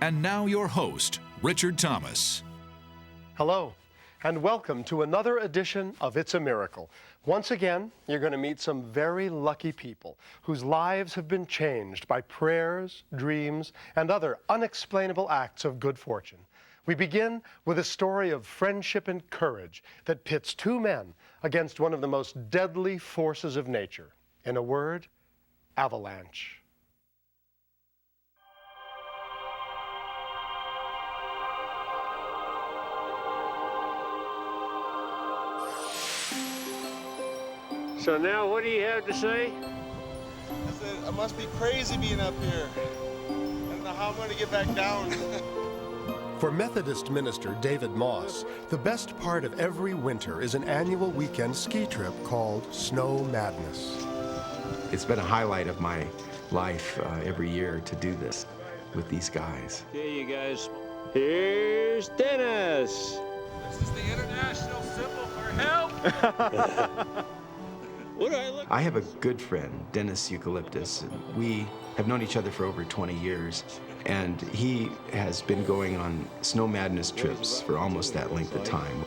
And now your host, Richard Thomas. Hello, and welcome to another edition of It's a Miracle. Once again, you're going to meet some very lucky people whose lives have been changed by prayers, dreams, and other unexplainable acts of good fortune. We begin with a story of friendship and courage that pits two men against one of the most deadly forces of nature. In a word, Avalanche. So now, what do you have to say? I said, I must be crazy being up here. I don't know how I'm going to get back down. For Methodist minister David Moss, the best part of every winter is an annual weekend ski trip called Snow Madness. It's been a highlight of my life every year to do this with these guys. Okay, you guys. Here's Dennis. This is the international symbol for help. What do I look? I have a good friend, Dennis Eucalyptus. We have known each other for over 20 years, and he has been going on Snow Madness trips for almost that length of time.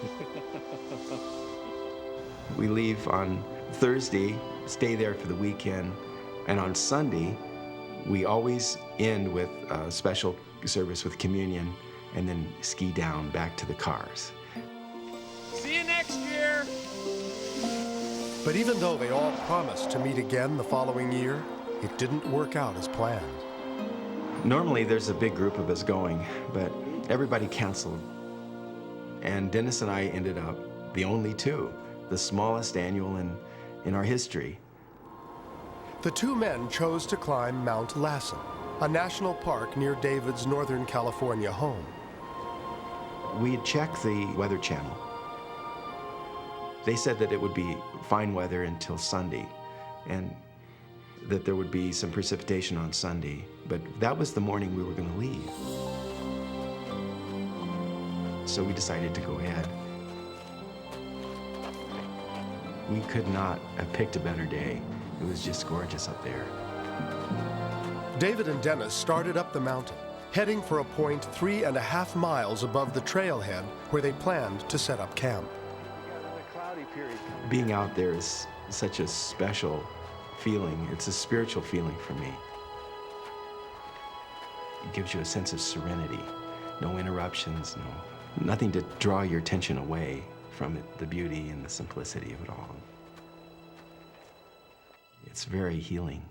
We leave on Thursday, stay there for the weekend, and on Sunday, we always end with a special service with communion and then ski down back to the cars. See you next year. But even though they all promised to meet again the following year, it didn't work out as planned. Normally there's a big group of us going, but everybody canceled. And Dennis and I ended up the only two, the smallest annual in our history. The two men chose to climb Mount Lassen, a national park near David's Northern California home. We had checked the Weather Channel. They said that it would be fine weather until Sunday, and that there would be some precipitation on Sunday, but that was the morning we were going to leave. So we decided to go ahead. We could not have picked a better day. It was just gorgeous up there. David and Dennis started up the mountain, heading for a point 3.5 miles above the trailhead where they planned to set up camp. Being out there is such a special feeling. It's a spiritual feeling for me. It gives you a sense of serenity. No interruptions, nothing to draw your attention away from it, the beauty and the simplicity of it all. It's very healing.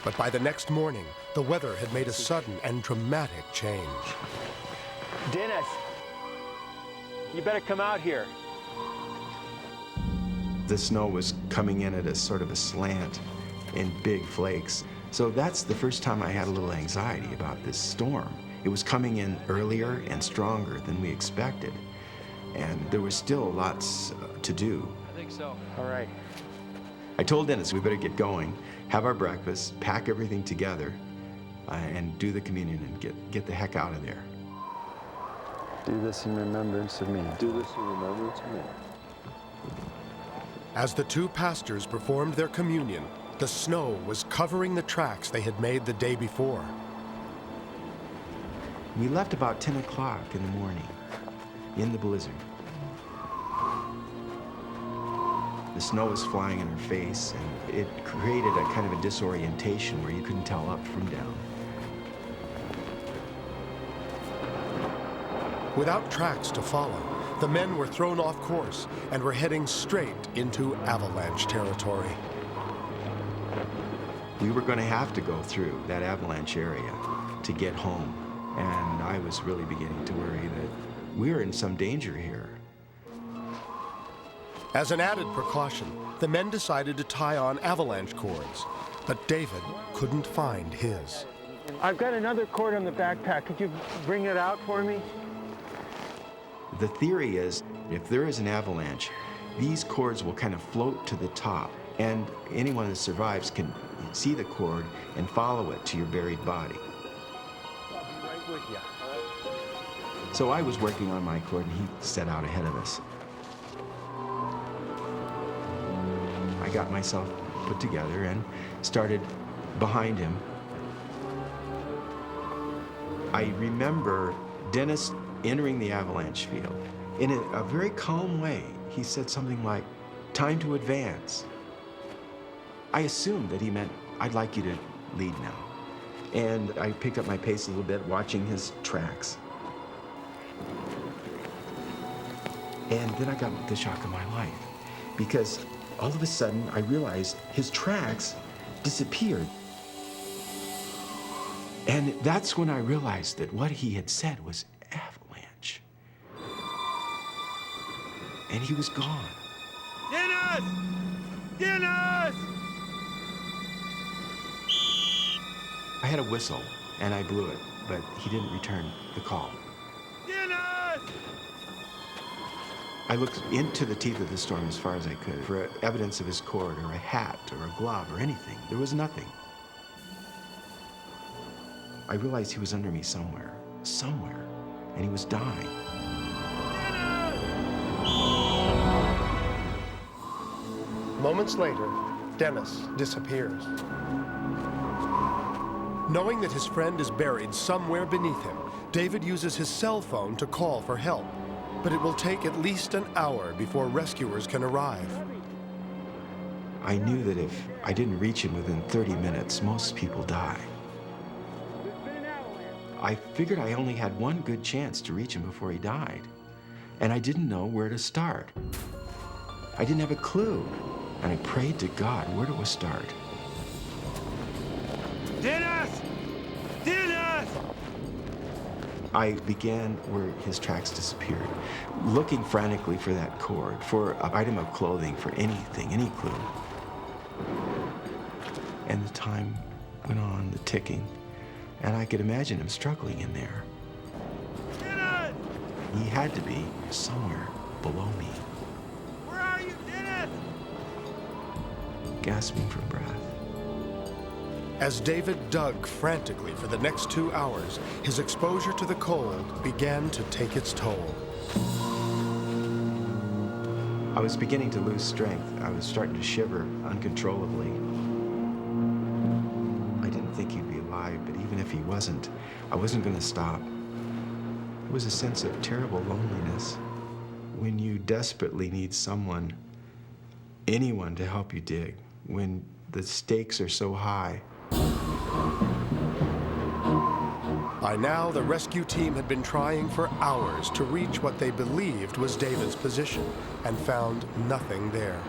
But by the next morning, the weather had made a sudden and dramatic change. Dennis, you better come out here. The snow was coming in at a sort of a slant in big flakes. So that's the first time I had a little anxiety about this storm. It was coming in earlier and stronger than we expected. And there was still lots to do. I think so. All right. I told Dennis we better get going, have our breakfast, pack everything together, and do the communion and get the heck out of there. Do this in remembrance of me. Do this in remembrance of me. As the two pastors performed their communion, the snow was covering the tracks they had made the day before. We left about 10 o'clock in the morning in the blizzard. The snow was flying in our face, and it created a kind of a disorientation where you couldn't tell up from down. Without tracks to follow, the men were thrown off course and were heading straight into Avalanche territory. We were going to have to go through that Avalanche area to get home, and I was really beginning to worry that we were in some danger here. As an added precaution, the men decided to tie on avalanche cords, but David couldn't find his. I've got another cord on the backpack. Could you bring it out for me? The theory is, if there is an avalanche, these cords will kind of float to the top, and anyone that survives can see the cord and follow it to your buried body. I'll be right with you. So I was working on my cord, and he set out ahead of us. I got myself put together and started behind him. I remember Dennis entering the Avalanche field. In a very calm way, he said something like, "Time to advance." I assumed that he meant, "I'd like you to lead now." And I picked up my pace a little bit, watching his tracks. And then I got the shock of my life, because all of a sudden I realized his tracks disappeared. And that's when I realized that what he had said was Avalanche. And he was gone. Dennis! Dennis! I had a whistle, and I blew it, but he didn't return the call. Dennis! I looked into the teeth of the storm as far as I could for evidence of his cord or a hat or a glove or anything. There was nothing. I realized he was under me somewhere, and he was dying. Moments later, Dennis disappears. Knowing that his friend is buried somewhere beneath him, David uses his cell phone to call for help. But it will take at least an hour before rescuers can arrive. I knew that if I didn't reach him within 30 minutes, most people die. I figured I only had one good chance to reach him before he died, and I didn't know where to start. I didn't have a clue, and I prayed to God, where do I start? Dennis! Dennis! I began where his tracks disappeared, looking frantically for that cord, for an item of clothing, for anything, any clue. And the time went on, the ticking, and I could imagine him struggling in there. Dennis! He had to be somewhere below me, Where are you, Dennis? gasping for breath. As David dug frantically for the next 2 hours, his exposure to the cold began to take its toll. I was beginning to lose strength. I was starting to shiver uncontrollably. I didn't think he'd be alive, but even if he wasn't, I wasn't going to stop. It was a sense of terrible loneliness when you desperately need someone, anyone, to help you dig, when the stakes are so high. By now, the rescue team had been trying for hours to reach what they believed was David's position and found nothing there.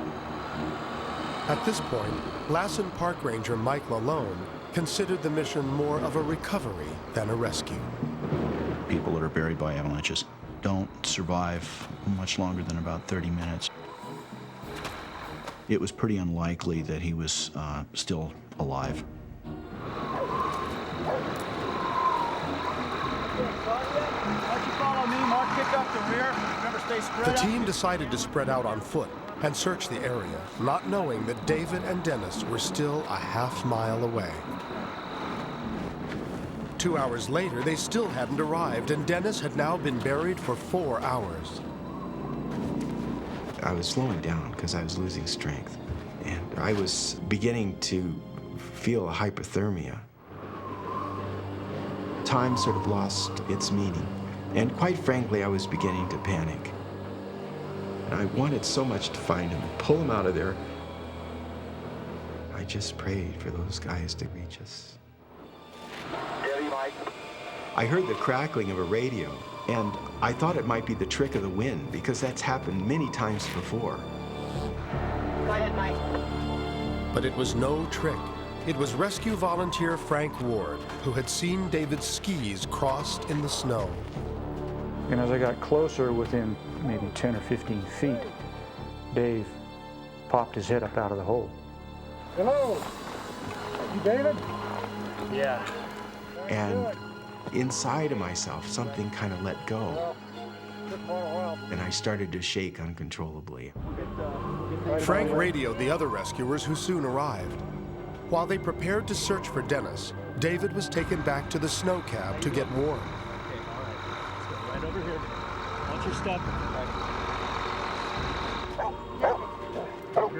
At this point, Lassen Park Ranger Mike Lalone considered the mission more of a recovery than a rescue. People that are buried by avalanches don't survive much longer than about 30 minutes. It was pretty unlikely that he was still alive. The team decided to spread out on foot and search the area, not knowing that David and Dennis were still a half-mile away. 2 hours later, they still hadn't arrived, and Dennis had now been buried for 4 hours. I was slowing down because I was losing strength, and I was beginning to feel a hypothermia. Time sort of lost its meaning, and quite frankly, I was beginning to panic. And I wanted so much to find him, pull him out of there. I just prayed for those guys to reach us. I heard the crackling of a radio, and I thought it might be the trick of the wind, because that's happened many times before. Go ahead, Mike. But it was no trick. It was rescue volunteer Frank Ward, who had seen David's skis crossed in the snow. And as I got closer, within maybe 10 or 15 feet, Dave popped his head up out of the hole. Hello, you David? Yeah. And inside of myself, something kind of let go. And I started to shake uncontrollably. Frank radioed the other rescuers, who soon arrived. While they prepared to search for Dennis, David was taken back to the snow cab to get warm. Right over here. Watch your step.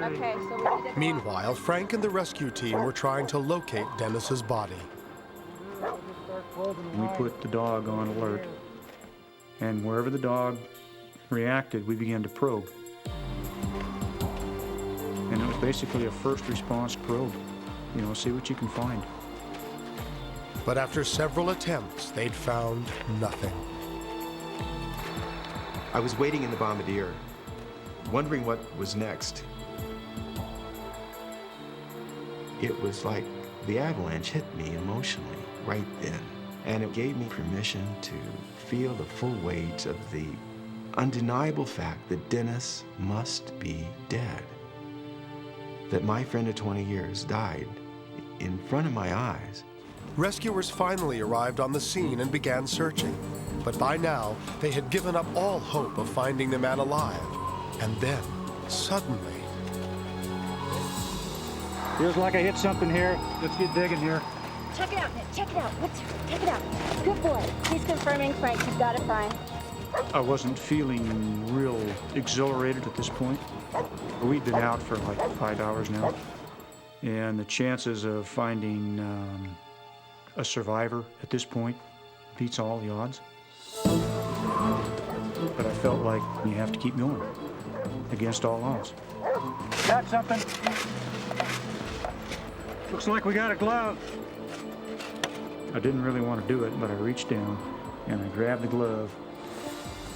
Okay, so we need to... Meanwhile, Frank and the rescue team were trying to locate Dennis's body. We put the dog on alert, and wherever the dog reacted, we began to probe. And it was basically a first response probe. You know, see what you can find. But after several attempts, they'd found nothing. I was waiting in the bombardier, wondering what was next. It was like the avalanche hit me emotionally right then, and it gave me permission to feel the full weight of the undeniable fact that Dennis must be dead. That my friend of 20 years died in front of my eyes. Rescuers finally arrived on the scene and began searching. But by now, they had given up all hope of finding the man alive. And then, suddenly... Feels like I hit something here. Let's get digging here. Check it out, Nick. Check it out. Check it out. Good boy. He's confirming Frank. You've got to find. I wasn't feeling real exhilarated at this point. We'd been out for like 5 hours now. And the chances of finding a survivor at this point beats all the odds. But I felt like you have to keep going against all odds. Got something? Looks like we got a glove. I didn't really want to do it, but I reached down and I grabbed the glove.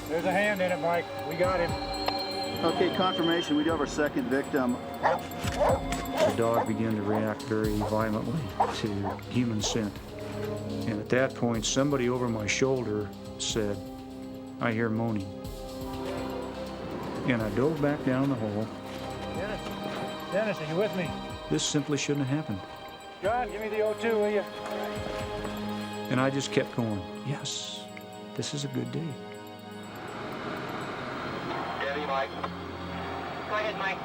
There's a hand in it, Mike. We got him. Okay, confirmation. We do have our second victim. The dog began to react very violently to human scent. And at that point, somebody over my shoulder said, "I hear moaning." And I dove back down the hole. Dennis, are you with me? This simply shouldn't have happened. John, give me the O2, will you? And I just kept going. Yes, this is a good day. Debbie, Mike. Go ahead, Mike.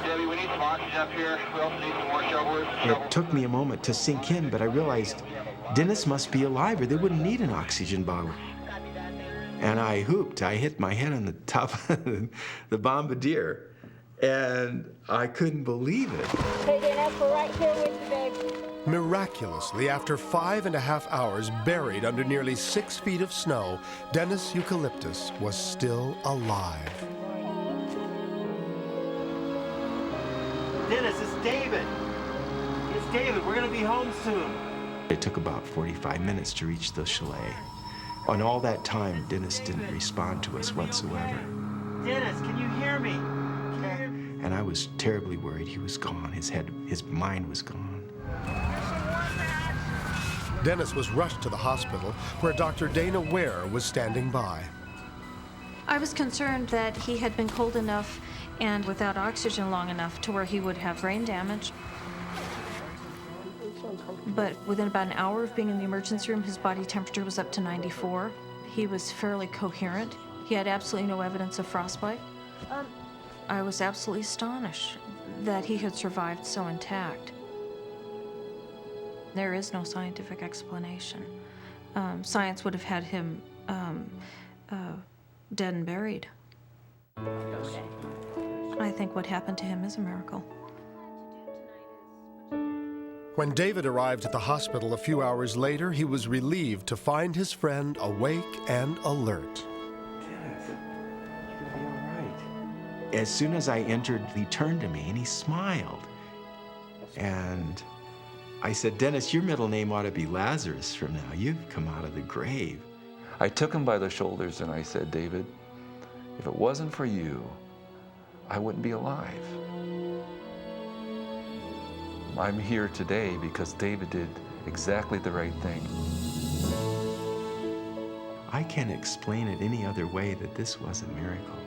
Debbie, we need some oxygen up here. We also need some more shovelers. It took me a moment to sink in, but I realized Dennis must be alive or they wouldn't need an oxygen bottle. And I hooped. I hit my head on the top of the bombardier, and I couldn't believe it. Hey, Dennis, we're right here with you, babe. Miraculously, after 5.5 hours buried under nearly 6 feet of snow, Dennis Eucalyptus was still alive. Dennis, it's David. It's David. We're going to be home soon. It took about 45 minutes to reach the chalet. On all that time, Dennis didn't respond to us whatsoever. Dennis, can you hear me? And I was terribly worried he was gone. His mind was gone. Dennis was rushed to the hospital, where Dr. Dana Ware was standing by. I was concerned that he had been cold enough and without oxygen long enough to where he would have brain damage. But within about an hour of being in the emergency room, his body temperature was up to 94. He was fairly coherent. He had absolutely no evidence of frostbite. I was absolutely astonished that he had survived so intact. There is no scientific explanation. Science would have had him dead and buried. I think what happened to him is a miracle. When David arrived at the hospital a few hours later, he was relieved to find his friend awake and alert. Dennis, you're gonna be all right. As soon as I entered, he turned to me and he smiled. And I said, "Dennis, your middle name ought to be Lazarus from now. You've come out of the grave." I took him by the shoulders and I said, "David, if it wasn't for you, I wouldn't be alive. I'm here today because David did exactly the right thing." I can't explain it any other way that this was a miracle.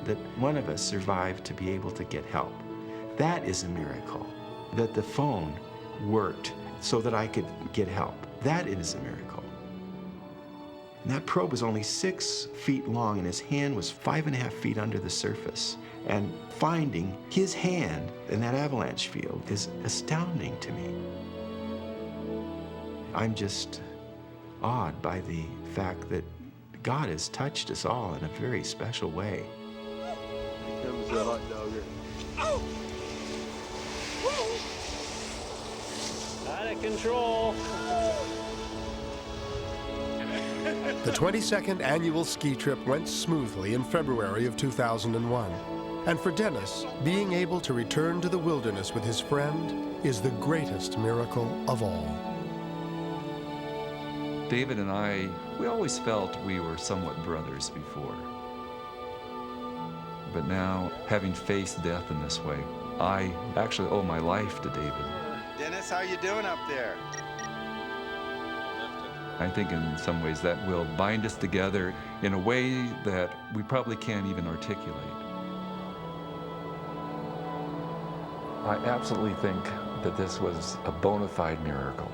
That one of us survived to be able to get help. That is a miracle. That the phone worked so that I could get help. That is a miracle. And that probe was only 6 feet long and his hand was 5.5 feet under the surface. And finding his hand in that avalanche field is astounding to me. I'm just awed by the fact that God has touched us all in a very special way. The was a hot dogger. Out of control. The 22nd annual ski trip went smoothly in February of 2001. And for Dennis, being able to return to the wilderness with his friend is the greatest miracle of all. David and I, we always felt we were somewhat brothers before. But now, having faced death in this way, I actually owe my life to David. Dennis, how you doing up there? I think in some ways that will bind us together in a way that we probably can't even articulate. I absolutely think that this was a bona fide miracle.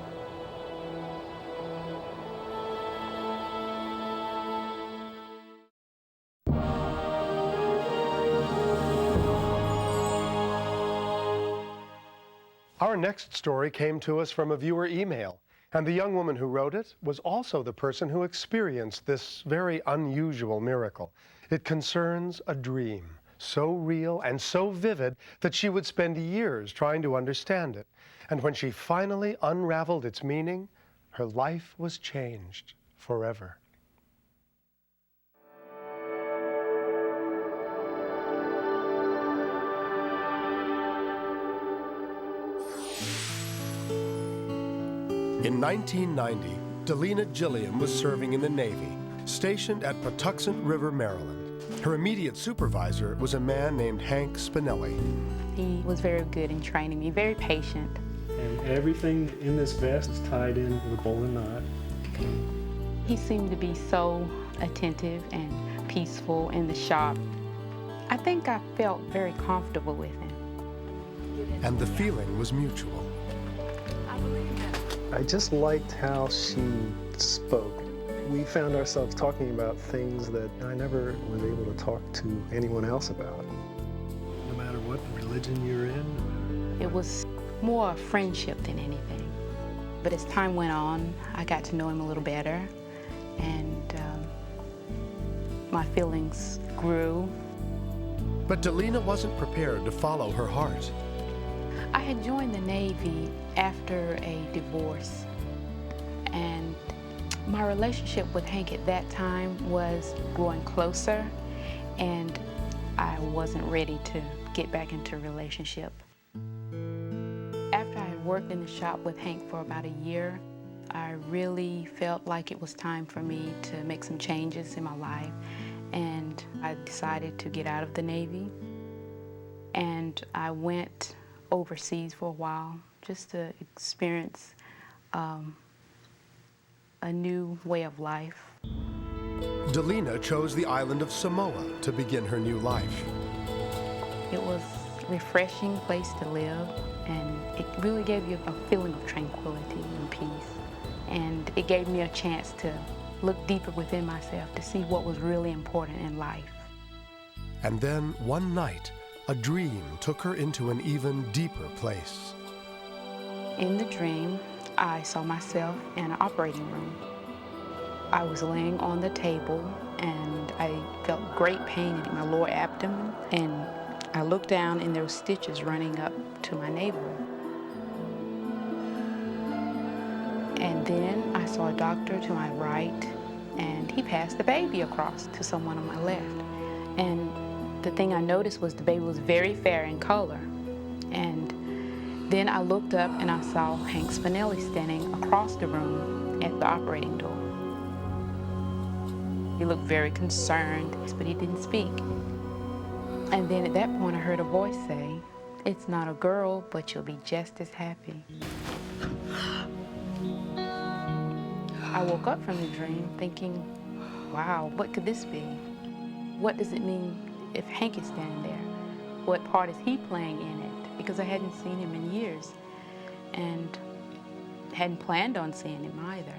Our next story came to us from a viewer email, and the young woman who wrote it was also the person who experienced this very unusual miracle. It concerns a dream, so real and so vivid that she would spend years trying to understand it. And when she finally unraveled its meaning, her life was changed forever. In 1990, Delina Gilliam was serving in the Navy, stationed at Patuxent River, Maryland. Her immediate supervisor was a man named Hank Spinelli. He was very good in training me, very patient. And everything in this vest is tied in with a bowline knot. He seemed to be so attentive and peaceful in the shop. I think I felt very comfortable with him. And the feeling was mutual. I just liked how she spoke. We found ourselves talking about things that I never was able to talk to anyone else about. No matter what religion you're in. It was more a friendship than anything. But as time went on, I got to know him a little better, and my feelings grew. But Delina wasn't prepared to follow her heart. I had joined the Navy after a divorce, and my relationship with Hank at that time was growing closer, and I wasn't ready to get back into a relationship. After I had worked in the shop with Hank for about a year, I really felt like it was time for me to make some changes in my life, and I decided to get out of the Navy, and I went overseas for a while just to experience a new way of life. Delina chose the island of Samoa to begin her new life. It was a refreshing place to live, and it really gave you a feeling of tranquility and peace. And it gave me a chance to look deeper within myself to see what was really important in life. And then one night, a dream took her into an even deeper place. In the dream, I saw myself in an operating room. I was laying on the table, and I felt great pain in my lower abdomen, and I looked down, and there were stitches running up to my navel. And then I saw a doctor to my right, and he passed the baby across to someone on my left. And the thing I noticed was the baby was very fair in color. And then I looked up and I saw Hank Spinelli standing across the room at the operating door. He looked very concerned, but he didn't speak. And then at that point I heard a voice say, "It's not a girl, but you'll be just as happy." I woke up from the dream thinking, wow, what could this be? What does it mean if Hank is standing there? What part is he playing in it? Because I hadn't seen him in years and hadn't planned on seeing him either.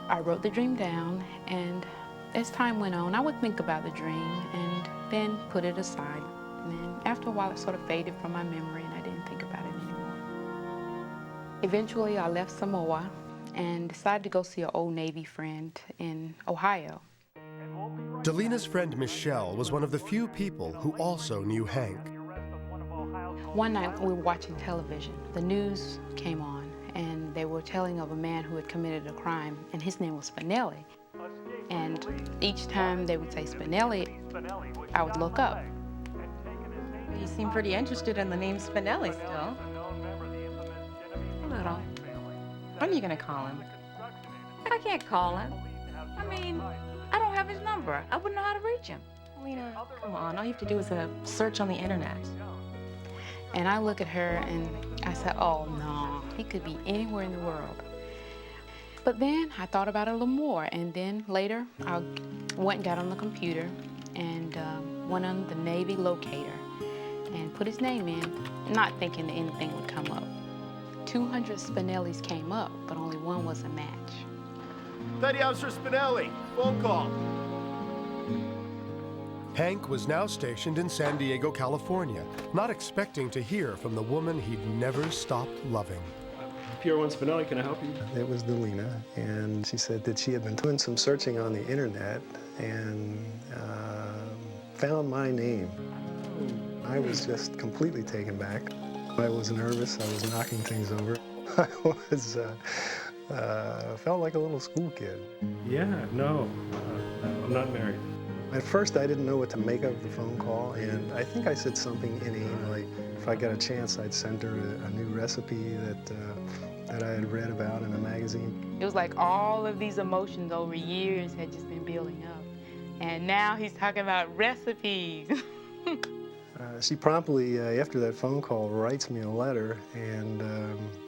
I wrote the dream down, and as time went on, I would think about the dream and then put it aside. And then after a while, it sort of faded from my memory and I didn't think about it anymore. Eventually, I left Samoa and decided to go see an old Navy friend in Ohio. Delina's friend Michelle was one of the few people who also knew Hank. One night we were watching television. The news came on, and they were telling of a man who had committed a crime, and his name was Spinelli. And each time they would say Spinelli, I would look up. You seem pretty interested in the name Spinelli still. A little. What are you going to call him? I can't call him. I mean, I don't have his number. I wouldn't know how to reach him. Lena, come on. All you have to do is a search on the internet. And I look at her and I said, oh no, he could be anywhere in the world. But then I thought about it a little more, and then later I went and got on the computer and went on the Navy locator and put his name in, not thinking that anything would come up. 200 Spinellis came up, but only one was a match. Petty Officer Spinelli, phone call. Hank was now stationed in San Diego, California, not expecting to hear from the woman he'd never stopped loving. Pier 1 Spinelli, can I help you? It was Delina, and she said that she had been doing some searching on the internet and found my name. I was just completely taken back. I was nervous, I was knocking things over. I was, felt like a little school kid. Yeah, no, I'm not married. At first, I didn't know what to make of the phone call, and I think I said something inane, like if I got a chance, I'd send her a new recipe that I had read about in a magazine. It was like all of these emotions over years had just been building up. And now he's talking about recipes. She promptly, after that phone call, writes me a letter and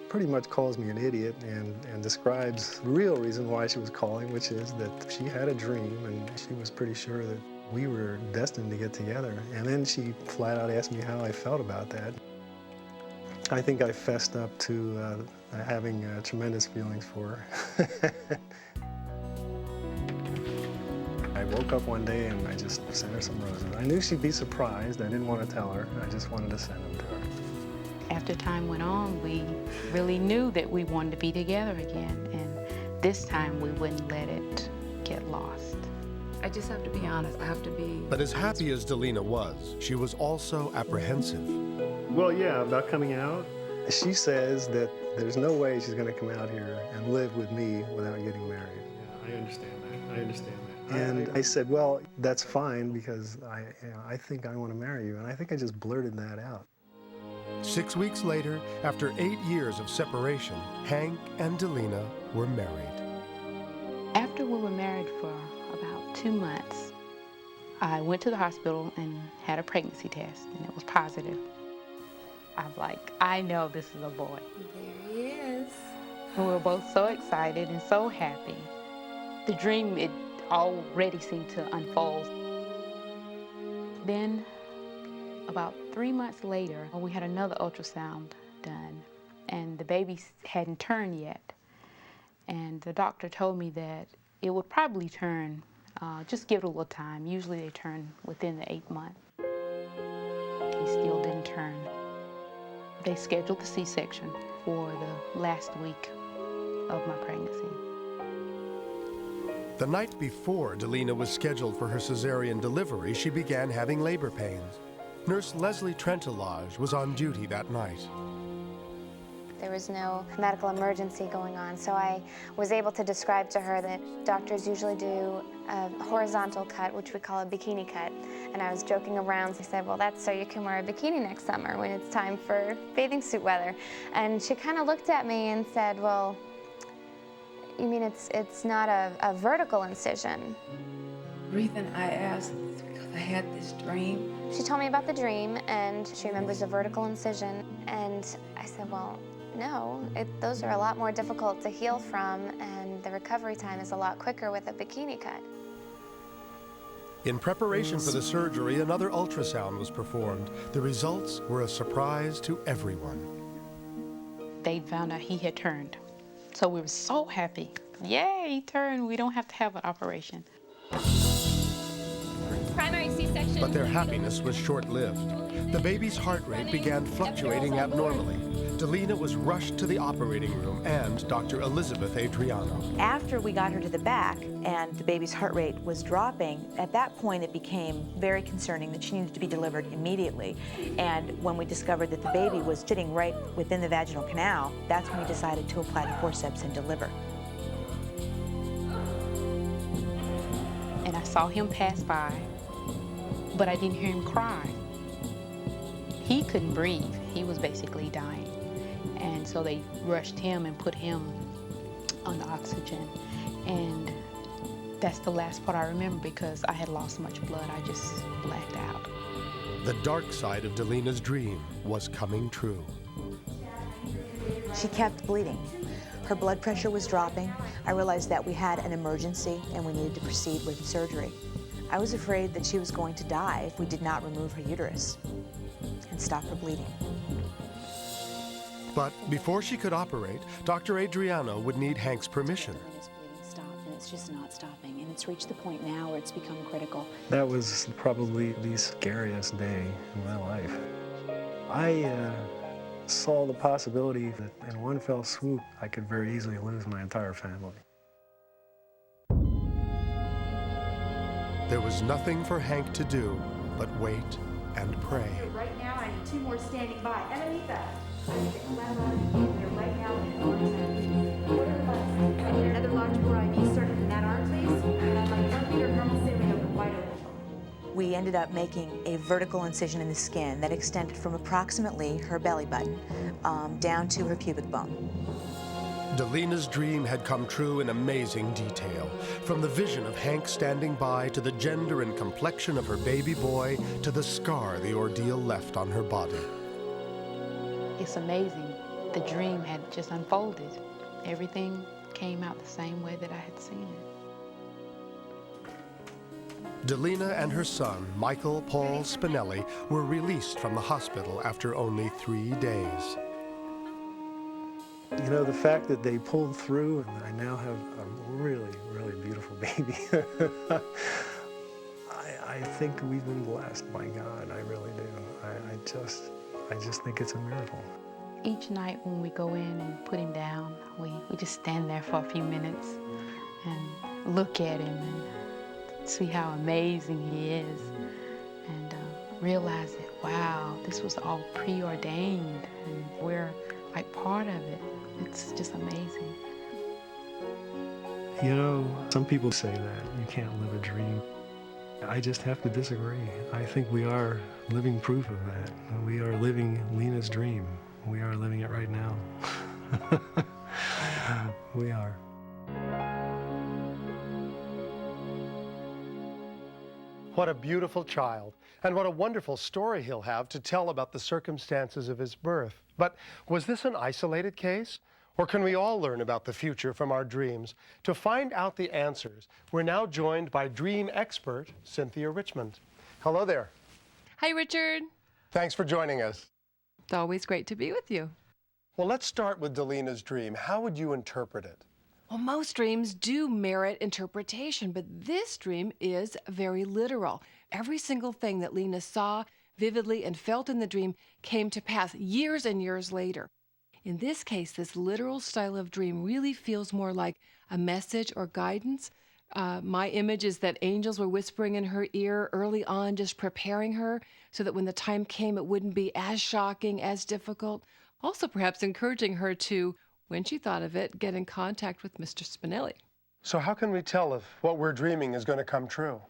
pretty much calls me an idiot and describes the real reason why she was calling, which is that she had a dream and she was pretty sure that we were destined to get together. And then she flat out asked me how I felt about that. I think I fessed up to having tremendous feelings for her. I woke up one day and I just sent her some roses. I knew she'd be surprised. I didn't want to tell her. I just wanted to send them to her. After time went on, we really knew that we wanted to be together again, and this time we wouldn't let it get lost. I just have to be honest. I have to be... But as happy as Delina was, she was also apprehensive. Well, yeah, about coming out. She says that there's no way she's going to come out here and live with me without getting married. Yeah, I understand that. I understand that. And I said, well, that's fine because I think I want to marry you. And I think I just blurted that out. 6 weeks later, after 8 years of separation, Hank and Delina were married. After we were married for about 2 months, I went to the hospital and had a pregnancy test, and it was positive. I'm like, I know this is a boy. There he is. And we were both so excited and so happy. The dream, it already seemed to unfold. Then, about 3 months later, we had another ultrasound done, and the baby hadn't turned yet. And the doctor told me that it would probably turn, just give it a little time. Usually they turn within the 8 months. He still didn't turn. They scheduled the C-section for the last week of my pregnancy. The night before Delina was scheduled for her cesarean delivery, she began having labor pains. Nurse Leslie Trentelage was on duty that night. There was no medical emergency going on, so I was able to describe to her that doctors usually do a horizontal cut, which we call a bikini cut. And I was joking around. I said, well, that's so you can wear a bikini next summer when it's time for bathing suit weather. And she kind of looked at me and said, well, you mean it's not a vertical incision? The reason I asked is because I had this dream. She told me about the dream, and she remembers a vertical incision. And I said, well, no, those are a lot more difficult to heal from, and the recovery time is a lot quicker with a bikini cut. In preparation for the surgery, another ultrasound was performed. The results were a surprise to everyone. They found out he had turned. So we were so happy. Yay, he turned. We don't have to have an operation. Primary C-section. But their happiness was short-lived. The baby's heart rate began fluctuating abnormally. Delina was rushed to the operating room and Dr. Elizabeth Adriano. After we got her to the back and the baby's heart rate was dropping, at that point it became very concerning that she needed to be delivered immediately. And when we discovered that the baby was sitting right within the vaginal canal, that's when we decided to apply the forceps and deliver. And I saw him pass by, but I didn't hear him cry. He couldn't breathe. He was basically dying. And so they rushed him and put him on the oxygen. And that's the last part I remember because I had lost so much blood, I just blacked out. The dark side of Delina's dream was coming true. She kept bleeding. Her blood pressure was dropping. I realized that we had an emergency and we needed to proceed with surgery. I was afraid that she was going to die if we did not remove her uterus and stop her bleeding. But before she could operate, Dr. Adriano would need Hank's permission. His bleeding stopped, and it's just not stopping. And it's reached the point now where it's become critical. That was probably the scariest day in my life. I saw the possibility that in one fell swoop, I could very easily lose my entire family. There was nothing for Hank to do but wait and pray. Right now, I need 2 more standing by. Anita, I need a flat line here right now and what are the buttons? I need another large bore IV started in that arm, please. And I'd like 1 meter normal saline open, wide open. We ended up making a vertical incision in the skin that extended from approximately her belly button down to her pubic bone. Delina's dream had come true in amazing detail. From the vision of Hank standing by, to the gender and complexion of her baby boy, to the scar the ordeal left on her body. It's amazing. The dream had just unfolded. Everything came out the same way that I had seen it. Delina and her son, Michael Paul Spinelli, were released from the hospital after only 3 days. You know, the fact that they pulled through and I now have a really, really beautiful baby. I think we've been blessed by God, I really do. I just think it's a miracle. Each night when we go in and put him down, we just stand there for a few minutes and look at him and see how amazing he is and realize that, wow, this was all preordained and we're like part of it. It's just amazing. You know, some people say that you can't live a dream. I just have to disagree. I think we are living proof of that. We are living Lena's dream. We are living it right now. We are. What a beautiful child, and what a wonderful story he'll have to tell about the circumstances of his birth. But was this an isolated case? Or can we all learn about the future from our dreams? To find out the answers, we're now joined by dream expert Cynthia Richmond. Hello there. Hi, Richard. Thanks for joining us. It's always great to be with you. Well, let's start with Delina's dream. How would you interpret it? Well, most dreams do merit interpretation, but this dream is very literal. Every single thing that Lena saw vividly and felt in the dream came to pass years and years later. In this case, this literal style of dream really feels more like a message or guidance. My image is that angels were whispering in her ear early on, just preparing her so that when the time came, it wouldn't be as shocking, as difficult. Also, perhaps encouraging her to, when she thought of it, get in contact with Mr. Spinelli. So how can we tell if what we're dreaming is going to come true?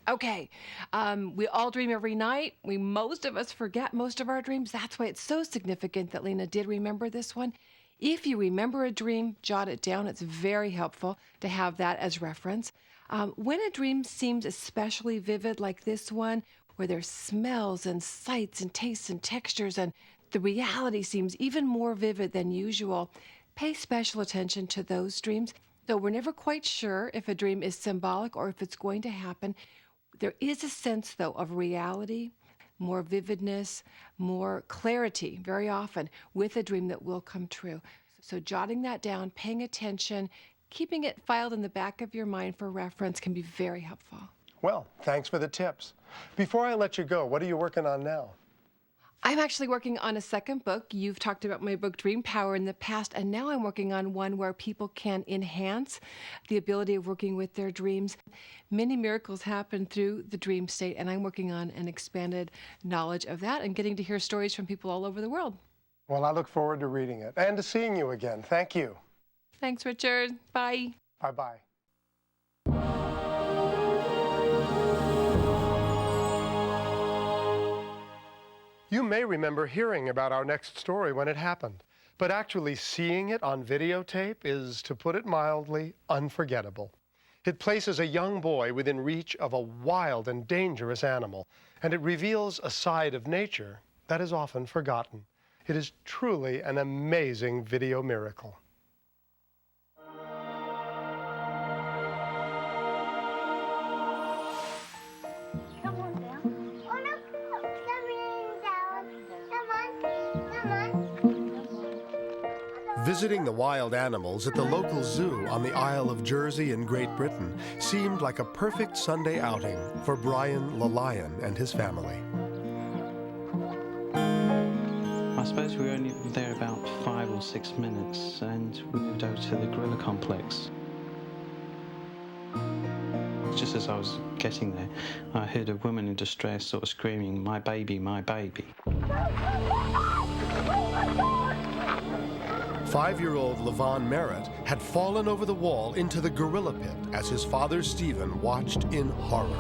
Okay, we all dream every night. Most of us forget most of our dreams. That's why it's so significant that Lena did remember this one. If you remember a dream, jot it down. It's very helpful to have that as reference. When a dream seems especially vivid like this one, where there's smells and sights and tastes and textures, and the reality seems even more vivid than usual, pay special attention to those dreams. Though we're never quite sure if a dream is symbolic or if it's going to happen, there is a sense, though, of reality, more vividness, more clarity, very often, with a dream that will come true. So jotting that down, paying attention, keeping it filed in the back of your mind for reference can be very helpful. Well, thanks for the tips. Before I let you go, what are you working on now? I'm actually working on a second book. You've talked about my book Dream Power in the past, and now I'm working on one where people can enhance the ability of working with their dreams. Many miracles happen through the dream state, and I'm working on an expanded knowledge of that and getting to hear stories from people all over the world. Well, I look forward to reading it and to seeing you again. Thank you. Thanks, Richard. Bye. Bye-bye. You may remember hearing about our next story when it happened, but actually seeing it on videotape is, to put it mildly, unforgettable. It places a young boy within reach of a wild and dangerous animal, and it reveals a side of nature that is often forgotten. It is truly an amazing video miracle. Visiting the wild animals at the local zoo on the Isle of Jersey in Great Britain seemed like a perfect Sunday outing for Brian the lion and his family. I suppose we were only there about 5 or 6 minutes, and we moved over to the gorilla complex. Just as I was getting there, I heard a woman in distress sort of screaming, "My baby, my baby." 5-year-old Levon Merritt had fallen over the wall into the gorilla pit as his father Stephen watched in horror.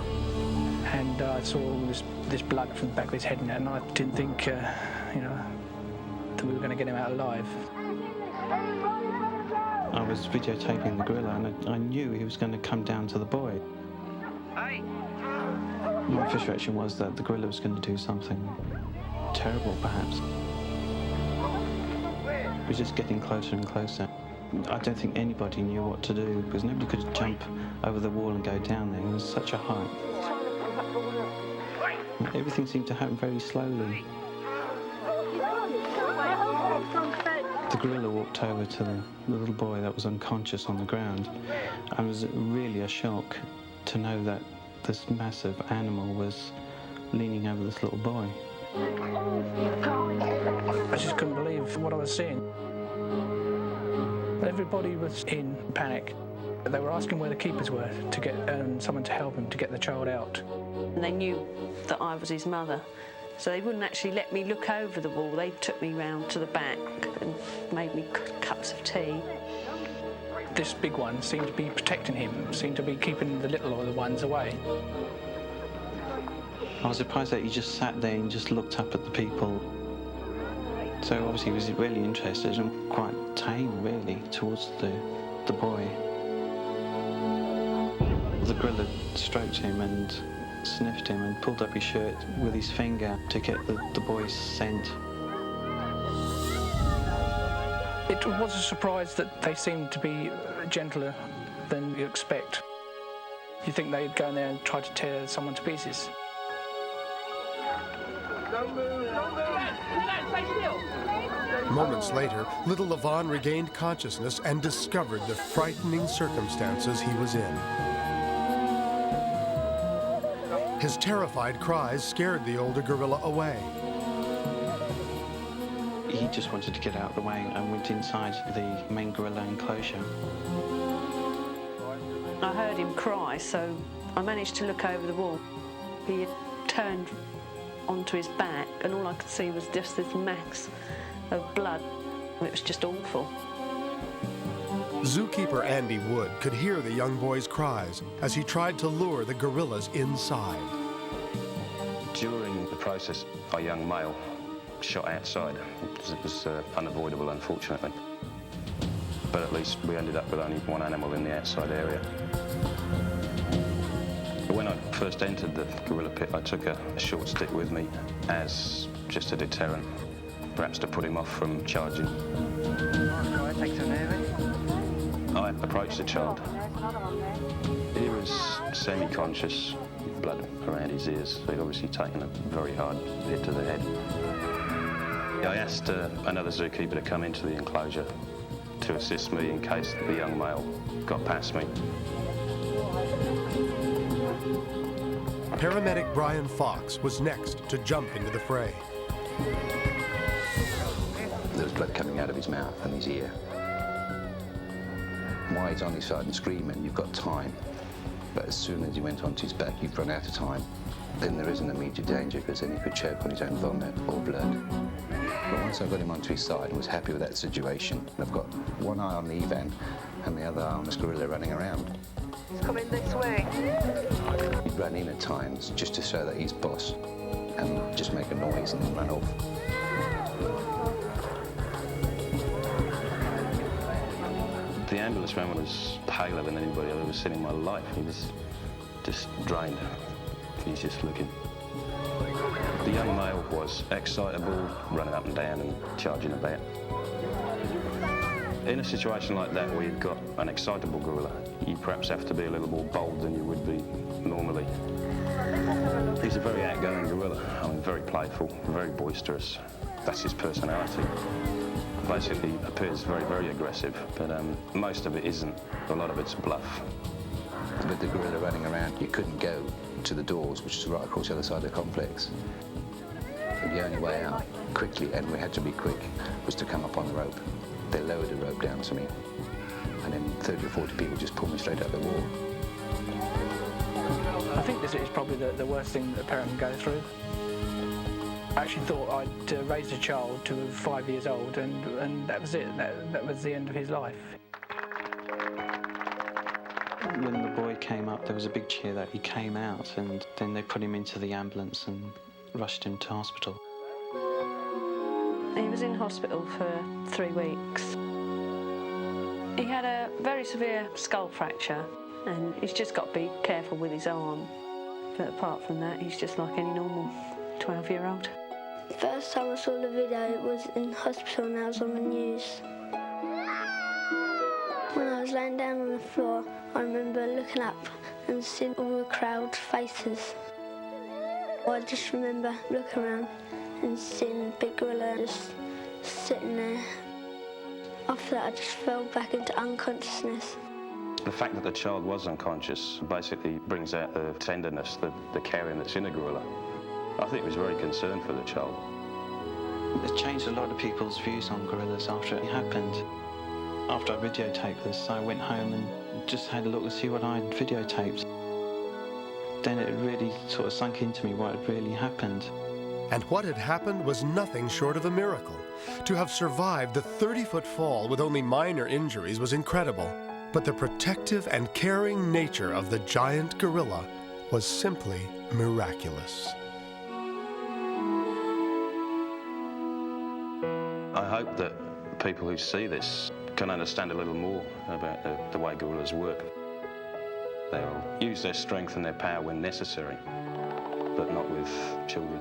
And I saw this blood from the back of his head, and I didn't think, that we were going to get him out alive. I was videotaping the gorilla, and I knew he was going to come down to the boy. My first reaction was that the gorilla was going to do something terrible, perhaps. It was just getting closer and closer. I don't think anybody knew what to do, because nobody could jump over the wall and go down there. It was such a height. Everything seemed to happen very slowly. The gorilla walked over to the little boy that was unconscious on the ground. And it was really a shock to know that this massive animal was leaning over this little boy. I just couldn't believe what I was seeing. Everybody was in panic. They were asking where the keepers were to get someone to help him to get the child out. And they knew that I was his mother, so they wouldn't actually let me look over the wall. They took me round to the back and made me cups of tea. This big one seemed to be protecting him, seemed to be keeping the little ones away. I was surprised that he just sat there and just looked up at the people. So obviously he was really interested and quite tame, really, towards the boy. The gorilla stroked him and sniffed him and pulled up his shirt with his finger to get the boy's scent. It was a surprise that they seemed to be gentler than you expect. You think they'd go in there and try to tear someone to pieces. Moments later, little Levon regained consciousness and discovered the frightening circumstances he was in. His terrified cries scared the older gorilla away. He just wanted to get out of the way and went inside the main gorilla enclosure. I heard him cry, so I managed to look over the wall. He had turned onto his back, and all I could see was just this mass of blood. It was just awful. Zookeeper Andy Wood could hear the young boy's cries as he tried to lure the gorillas inside. During the process, a young male shot outside. It was unavoidable, unfortunately. But at least we ended up with only one animal in the outside area. When I first entered the gorilla pit, I took a short stick with me as just a deterrent, perhaps to put him off from charging. I approached the child. He was semi-conscious, blood around his ears. He'd obviously taken a very hard hit to the head. I asked another zookeeper to come into the enclosure to assist me in case the young male got past me. Paramedic Brian Fox was next to jump into the fray. There was blood coming out of his mouth and his ear. While he's on his side and screaming, you've got time. But as soon as he went onto his back, you've run out of time. Then there isn't immediate danger, because then he could choke on his own vomit or blood. But once I got him onto his side and was happy with that situation, I've got one eye on the Evan and the other eye on this gorilla running around. He's coming this way. He'd run in at times just to show that he's boss and just make a noise and then run off. The ambulance man was paler than anybody I've ever seen in my life. He was just drained. He's just looking. The young male was excitable, running up and down and charging about. In a situation like that where you've got an excitable gorilla, you perhaps have to be a little more bold than you would be normally. He's a very outgoing gorilla. I mean, very playful, very boisterous. That's his personality. Basically appears very, very aggressive, but most of it isn't. A lot of it's bluff. With the gorilla running around, you couldn't go to the doors, which is right across the other side of the complex. And the only way out, quickly, and we had to be quick, was to come up on the rope. They lowered the rope down to me, and then 30 or 40 people just pulled me straight up the wall. I think this is probably the worst thing that a parent can go through. I actually thought I'd raised a child to 5 years old, and that was it. That was the end of his life. When the boy came up, there was a big cheer that he came out, and then they put him into the ambulance and rushed him to hospital. He was in hospital for 3 weeks. He had a very severe skull fracture, and he's just got to be careful with his arm. But apart from that, he's just like any normal 12-year-old. First time I saw the video, it was in hospital and I was on the news. When I was laying down on the floor, I remember looking up and seeing all the crowd's faces. I just remember looking around and seeing the big gorilla just sitting there. After that, I just fell back into unconsciousness. The fact that the child was unconscious basically brings out the tenderness, the caring that's in a gorilla. I think he was very concerned for the child. It changed a lot of people's views on gorillas after it happened. After I videotaped this, I went home and just had a look to see what I'd videotaped. Then it really sort of sunk into me what had really happened. And what had happened was nothing short of a miracle. To have survived the 30-foot fall with only minor injuries was incredible. But the protective and caring nature of the giant gorilla was simply miraculous. I hope that people who see this can understand a little more about the way gorillas work. They'll use their strength and their power when necessary, but not with children.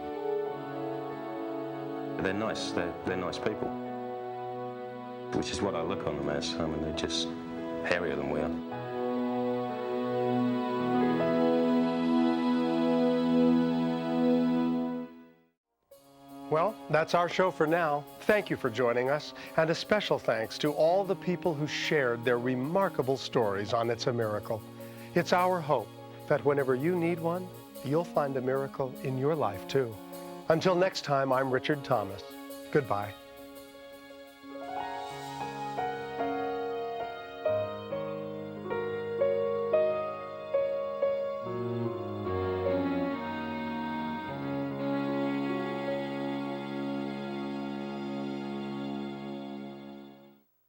They're nice, they're nice people, which is what I look on them as. I mean, they're just hairier than we are. Well, that's our show for now. Thank you for joining us, and a special thanks to all the people who shared their remarkable stories on It's a Miracle. It's our hope that whenever you need one, you'll find a miracle in your life too. Until next time, I'm Richard Thomas. Goodbye.